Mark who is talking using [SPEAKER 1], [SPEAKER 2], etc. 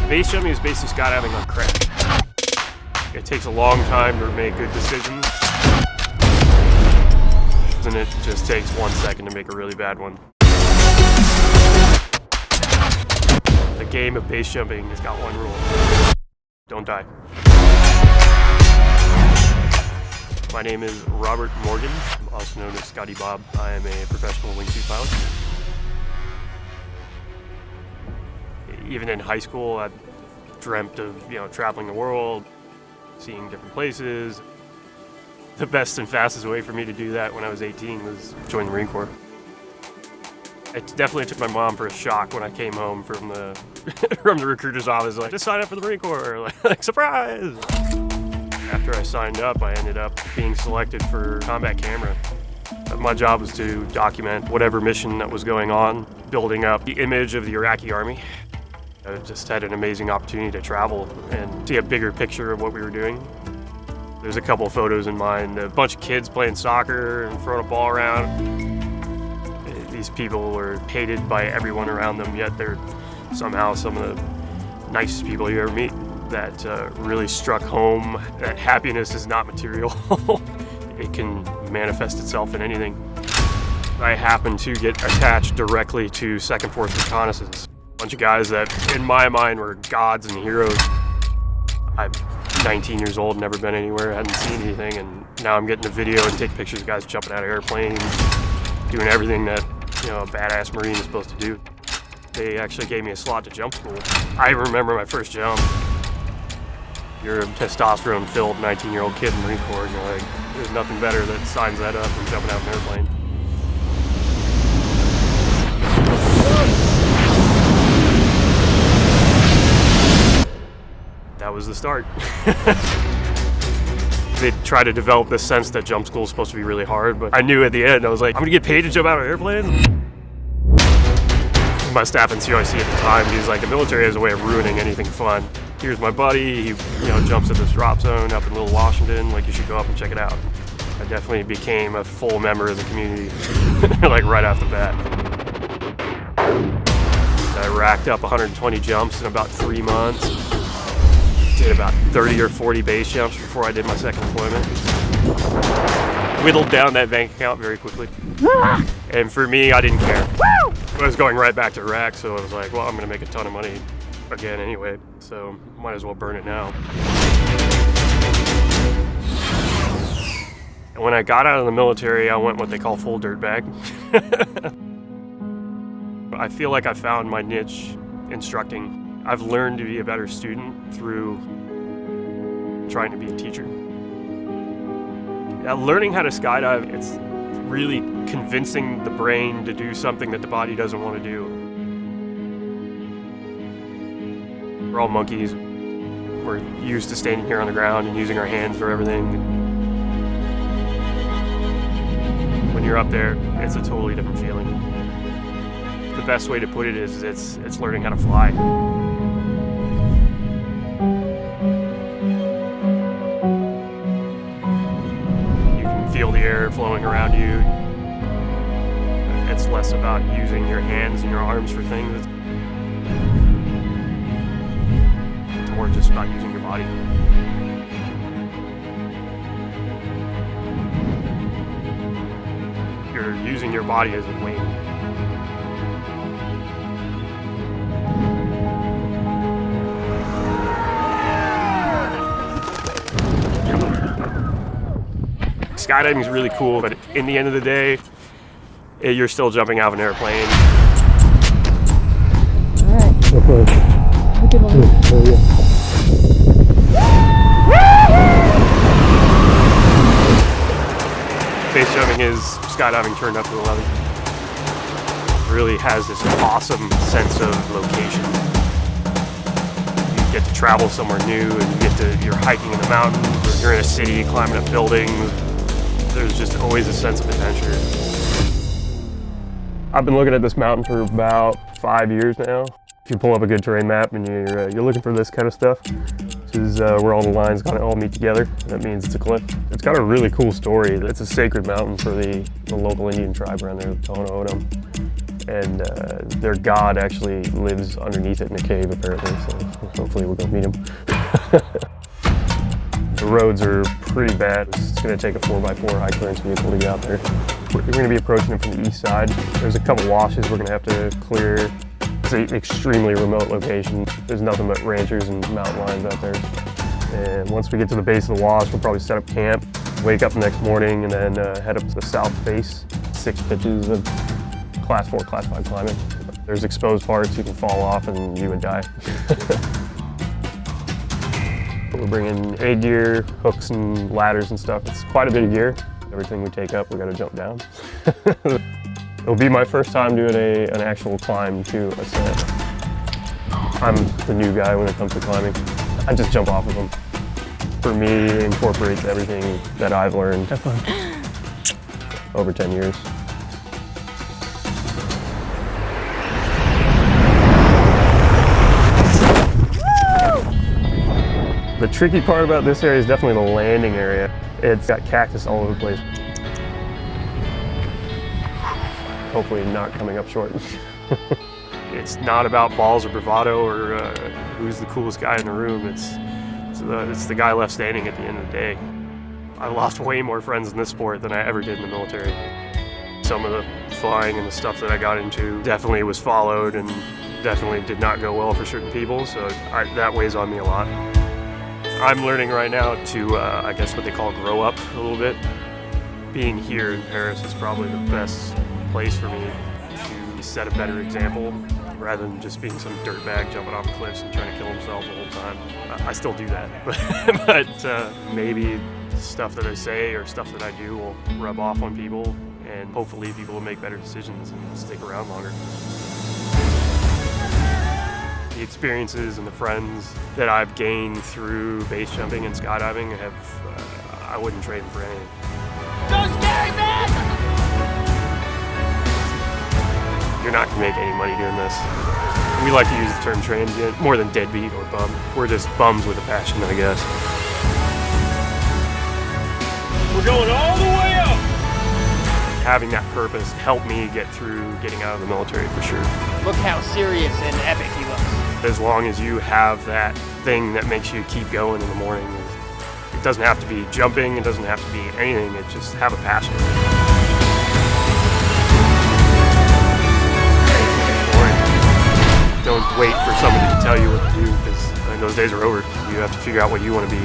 [SPEAKER 1] Base jumping is basically skydiving on crack. It takes a long time to make good decisions, and it just takes 1 second to make a really bad one. The game of base jumping has got one rule: don't die. My name is Robert Morgan, also known as Scotty Bob. I am a professional wingsuit pilot. Even in high school, I dreamt of, traveling the world, seeing different places. The best and fastest way for me to do that when I was 18 was join the Marine Corps. It definitely took my mom for a shock when I came home from the from the recruiter's office, like, just sign up for the Marine Corps, like surprise! After I signed up, I ended up being selected for combat camera. My job was to document whatever mission that was going on, building up the image of the Iraqi army. I just had an amazing opportunity to travel and see a bigger picture of what we were doing. There's a couple photos in mine, a bunch of kids playing soccer and throwing a ball around. These people were hated by everyone around them, yet they're somehow some of the nicest people you ever meet. That really struck home that happiness is not material. It can manifest itself in anything. I happened to get attached directly to 2nd Force Reconnaissance. A bunch of guys that, in my mind, were gods and heroes. I'm 19 years old, never been anywhere, hadn't seen anything, and now I'm getting a video and take pictures of guys jumping out of airplanes, doing everything that a badass Marine is supposed to do. They actually gave me a slot to jump school. I remember my first jump. You're a testosterone-filled 19-year-old kid in the Marine Corps, and you're like, there's nothing better that signs that up than jumping out of an airplane. That was the start. They tried to develop this sense that jump school is supposed to be really hard, but I knew at the end, I was like, I'm gonna get paid to jump out of an airplane? My staff in CIC at the time, he was like, the military has a way of ruining anything fun. Here's my buddy, he jumps at this drop zone up in Little Washington, like, you should go up and check it out. I definitely became a full member of the community, like right off the bat. I racked up 120 jumps in about 3 months. Did about 30 or 40 base jumps before I did my second deployment. Whittled down that bank account very quickly. And for me, I didn't care. I was going right back to Iraq, so I was like, well, I'm gonna make a ton of money again anyway, so might as well burn it now. And when I got out of the military, I went what they call full dirtbag. I feel like I found my niche instructing. I've learned to be a better student through trying to be a teacher. Learning how to skydive, it's really convincing the brain to do something that the body doesn't want to do. We're all monkeys. We're used to standing here on the ground and using our hands for everything. When you're up there, it's a totally different feeling. The best way to put it is it's learning how to fly. Feel the air flowing around you. It's less about using your hands and your arms for things. It's more just about using your body. You're using your body as a wing. Skydiving is really cool, but in the end of the day, you're still jumping out of an airplane.
[SPEAKER 2] All right. Good one.
[SPEAKER 1] Base jumping is skydiving turned up to 11. It really has this awesome sense of location. You get to travel somewhere new, and you're hiking in the mountains, or you're in a city climbing up buildings. There's just always a sense of adventure. I've been looking at this mountain for about 5 years now. If you pull up a good terrain map and you're looking for this kind of stuff, this is where all the lines kind of all meet together. That means it's a cliff. It's got a really cool story. It's a sacred mountain for the local Indian tribe around there, the Tohono O'odham. and their god actually lives underneath it in a cave apparently, so hopefully we'll go meet him. The roads are pretty bad. It's going to take a 4x4 high clearance vehicle to get out there. We're going to be approaching it from the east side. There's a couple washes we're going to have to clear. It's an extremely remote location. There's nothing but ranchers and mountain lions out there. And once we get to the base of the wash, we'll probably set up camp, wake up the next morning, and then head up to the south face. 6 pitches of class 4, class 5 climbing. There's exposed parts, you can fall off and you would die. We're bringing A gear, hooks and ladders and stuff. It's quite a bit of gear. Everything we take up, we gotta jump down. It'll be my first time doing an actual climb to a set. I'm the new guy when it comes to climbing. I just jump off of them. For me, it incorporates everything that I've learned over 10 years. The tricky part about this area is definitely the landing area. It's got cactus all over the place. Hopefully not coming up short. It's not about balls or bravado or who's the coolest guy in the room. It's the guy left standing at the end of the day. I lost way more friends in this sport than I ever did in the military. Some of the flying and the stuff that I got into definitely was followed and definitely did not go well for certain people, so that weighs on me a lot. I'm learning right now to, I guess what they call grow up a little bit. Being here in Paris is probably the best place for me to set a better example rather than just being some dirtbag jumping off cliffs and trying to kill himself the whole time. I still do that, but maybe stuff that I say or stuff that I do will rub off on people, and hopefully people will make better decisions and stick around longer. The experiences and the friends that I've gained through base jumping and skydiving I wouldn't trade them for anything.
[SPEAKER 3] So scary, man!
[SPEAKER 1] You're not gonna make any money doing this. We like to use the term transient more than deadbeat or bum. We're just bums with a passion, I guess.
[SPEAKER 3] We're going all the way up!
[SPEAKER 1] Having that purpose helped me get through getting out of the military for sure.
[SPEAKER 4] Look how serious and epic he looks.
[SPEAKER 1] As long as you have that thing that makes you keep going in the morning, it doesn't have to be jumping, it doesn't have to be anything, it just have a passion. Don't wait for somebody to tell you what to do, because I think those days are over. You have to figure out what you want to be.